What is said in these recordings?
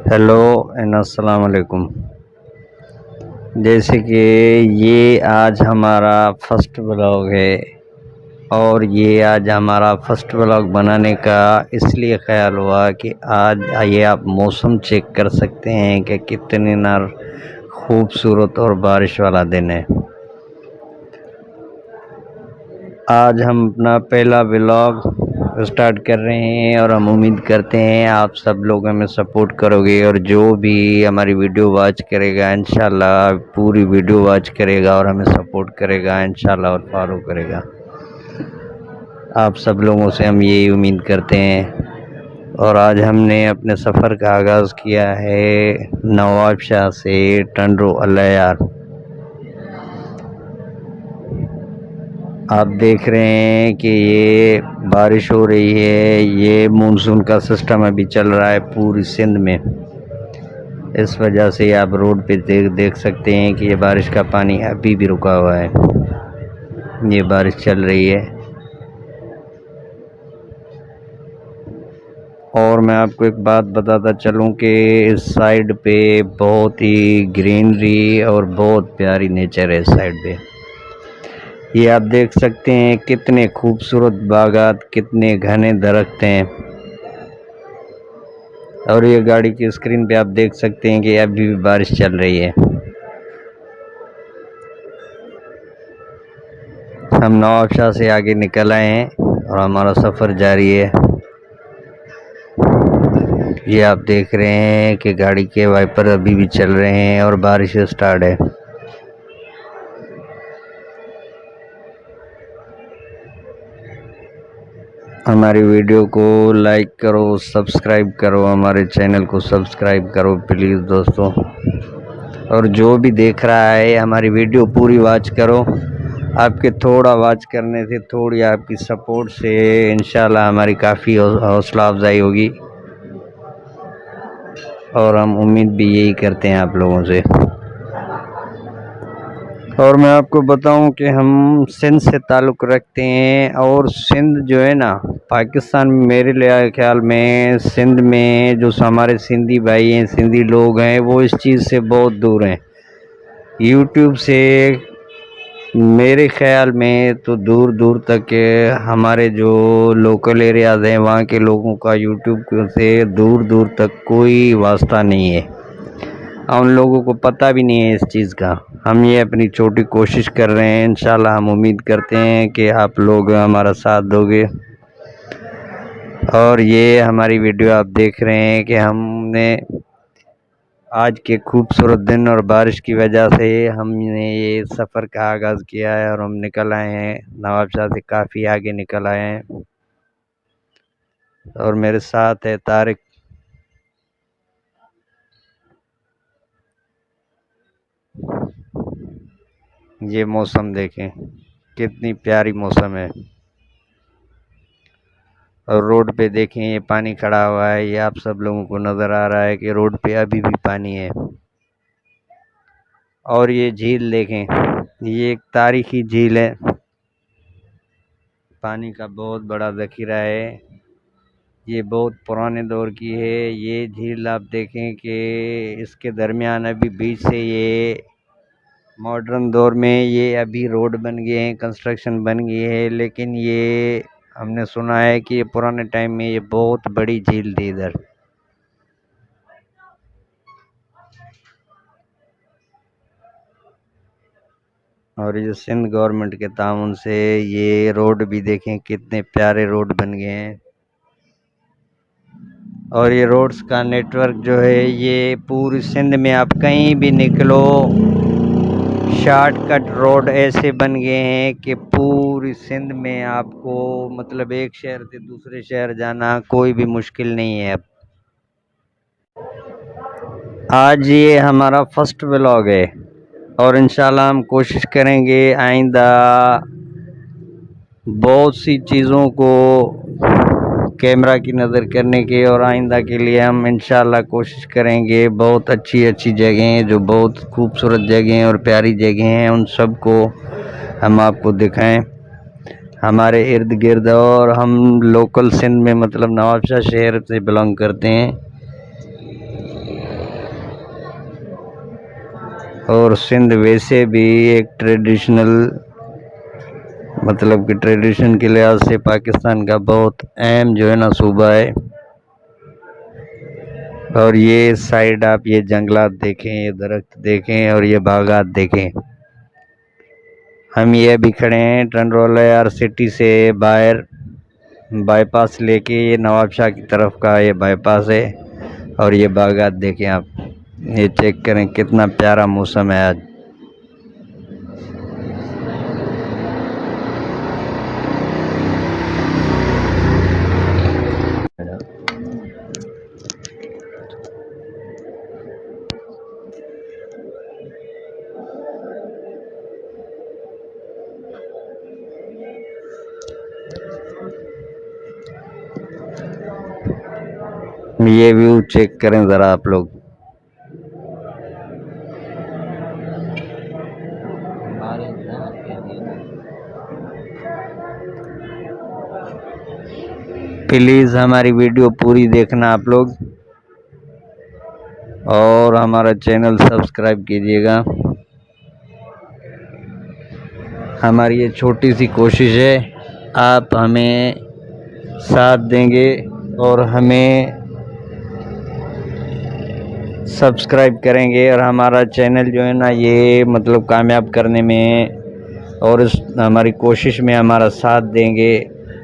Hello and अस्सलाम वालेकुम। जैसे कि ये आज हमारा फर्स्ट व्लॉग है और ये आज हमारा फर्स्ट व्लॉग बनाने का इसलिए ख़्याल हुआ कि आज ये आप मौसम चेक कर सकते हैं कि कितनी ना खूबसूरत और बारिश वाला दिन है। आज हम अपना पहला व्लॉग स्टार्ट कर रहे हैं और हम उम्मीद करते हैं आप सब लोग हमें सपोर्ट करोगे और जो भी हमारी वीडियो वॉच करेगा इंशाल्लाह पूरी वीडियो वॉच करेगा और हमें सपोर्ट करेगा इंशाल्लाह और फॉलो करेगा। आप सब लोगों से हम यही उम्मीद करते हैं। और आज हमने अपने सफ़र का आगाज़ किया है नवाब शाह से टंडो अल्लायार। आप देख रहे हैं कि ये बारिश हो रही है, ये मानसून का सिस्टम अभी चल रहा है पूरी सिंध में। इस वजह से आप रोड पे देख सकते हैं कि ये बारिश का पानी अभी भी रुका हुआ है, ये बारिश चल रही है। और मैं आपको एक बात बताता चलूं कि इस साइड पे बहुत ही ग्रीनरी और बहुत प्यारी नेचर है इस साइड पे। ये आप देख सकते हैं कितने खूबसूरत बागात, कितने घने दरख्त हैं। और ये गाड़ी की स्क्रीन पे आप देख सकते हैं कि अभी भी बारिश चल रही है। हम नवाब शाह से आगे निकल आए हैं और हमारा सफ़र जारी है। ये आप देख रहे हैं कि गाड़ी के वाइपर अभी भी चल रहे हैं और बारिश स्टार्ट है। हमारी वीडियो को लाइक करो, सब्सक्राइब करो, हमारे चैनल को सब्सक्राइब करो प्लीज़ दोस्तों। और जो भी देख रहा है हमारी वीडियो पूरी वॉच करो। आपके थोड़ा वॉच करने से, थोड़ी आपकी सपोर्ट से इंशाल्लाह हमारी काफ़ी हौसला अफजाई होगी और हम उम्मीद भी यही करते हैं आप लोगों से। और मैं आपको बताऊं कि हम सिंध से ताल्लुक़ रखते हैं और सिंध जो है ना पाकिस्तान में, मेरे लिए ख्याल में सिंध में जो हमारे सिंधी भाई हैं, सिंधी लोग हैं, वो इस चीज़ से बहुत दूर हैं। यूट्यूब से मेरे ख्याल में तो दूर दूर तक के हमारे जो लोकल एरियाज़ हैं वहाँ के लोगों का यूट्यूब से दूर दूर तक कोई वास्ता नहीं है। उन लोगों को पता भी नहीं है इस चीज़ का। हम ये अपनी छोटी कोशिश कर रहे हैं, इंशाल्लाह हम उम्मीद करते हैं कि आप लोग हमारा साथ दोगे। और ये हमारी वीडियो आप देख रहे हैं कि हमने आज के खूबसूरत दिन और बारिश की वजह से हमने ये सफ़र का आगाज़ किया है और हम निकल आए हैं नवाब शाह से काफ़ी आगे निकल आए हैं। और मेरे साथ है तारिक। ये मौसम देखें कितनी प्यारी मौसम है। और रोड पे देखें ये पानी खड़ा हुआ है, ये आप सब लोगों को नज़र आ रहा है कि रोड पे अभी भी पानी है। और ये झील देखें, ये एक तारीखी झील है, पानी का बहुत बड़ा ज़ख़ीरा है, ये बहुत पुराने दौर की है। ये झील आप देखें कि इसके दरमियान अभी बीच से ये मॉडर्न दौर में ये अभी रोड बन गए हैं, कंस्ट्रक्शन बन गई है, लेकिन ये हमने सुना है कि ये पुराने टाइम में ये बहुत बड़ी झील थी इधर। और ये सिंध गवर्नमेंट के ताउन से ये रोड भी देखें कितने प्यारे रोड बन गए हैं। और ये रोड्स का नेटवर्क जो है ये पूरी सिंध में आप कहीं भी निकलो, शॉर्टकट रोड ऐसे बन गए हैं कि पूरी सिंध में आपको मतलब एक शहर से दूसरे शहर जाना कोई भी मुश्किल नहीं है। अब आज ये हमारा फर्स्ट व्लॉग है और इंशाल्लाह हम कोशिश करेंगे आइंदा बहुत सी चीज़ों को कैमरा की नज़र करने के, और आइंदा के लिए हम इंशाल्लाह कोशिश करेंगे बहुत अच्छी अच्छी जगहें जो बहुत खूबसूरत जगहें और प्यारी जगहें हैं उन सब को हम आपको दिखाएं हमारे इर्द गिर्द। और हम लोकल सिंध में मतलब नवाब शाह शहर से बिलोंग करते हैं। और सिंध वैसे भी एक ट्रेडिशनल मतलब कि ट्रेडिशन के लिहाज से पाकिस्तान का बहुत अहम जो है ना सूबा है। और ये साइड आप ये जंगलात देखें, ये दरख्त देखें और ये बागात देखें। हम ये अभी खड़े हैं टंडरोला यार सिटी से बाहर बाईपास लेके, ये नवाबशाह की तरफ का ये बाईपास है। और ये बागात देखें आप, ये चेक करें कितना प्यारा मौसम है आज। ये व्यू चेक करें ज़रा आप लोग। प्लीज़ हमारी वीडियो पूरी देखना आप लोग और हमारा चैनल सब्सक्राइब कीजिएगा। हमारी ये छोटी सी कोशिश है, आप हमें साथ देंगे और हमें सब्सक्राइब करेंगे और हमारा चैनल जो है ना ये मतलब कामयाब करने में और इस हमारी कोशिश में हमारा साथ देंगे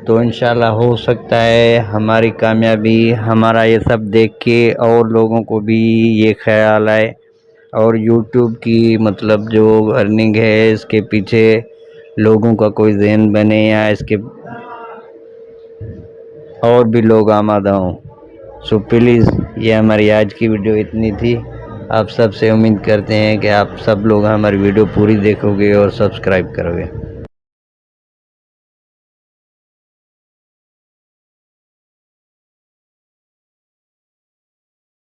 तो इंशाल्लाह हो सकता है हमारी कामयाबी हमारा ये सब देख के और लोगों को भी ये ख्याल आए और यूट्यूब की मतलब जो अर्निंग है इसके पीछे लोगों का कोई ज़हन बने या इसके और भी लोग आमादा हों। सो प्लीज़ ये हमारी आज की वीडियो इतनी थी। आप सब से उम्मीद करते हैं कि आप सब लोग हमारी वीडियो पूरी देखोगे और सब्सक्राइब करोगे।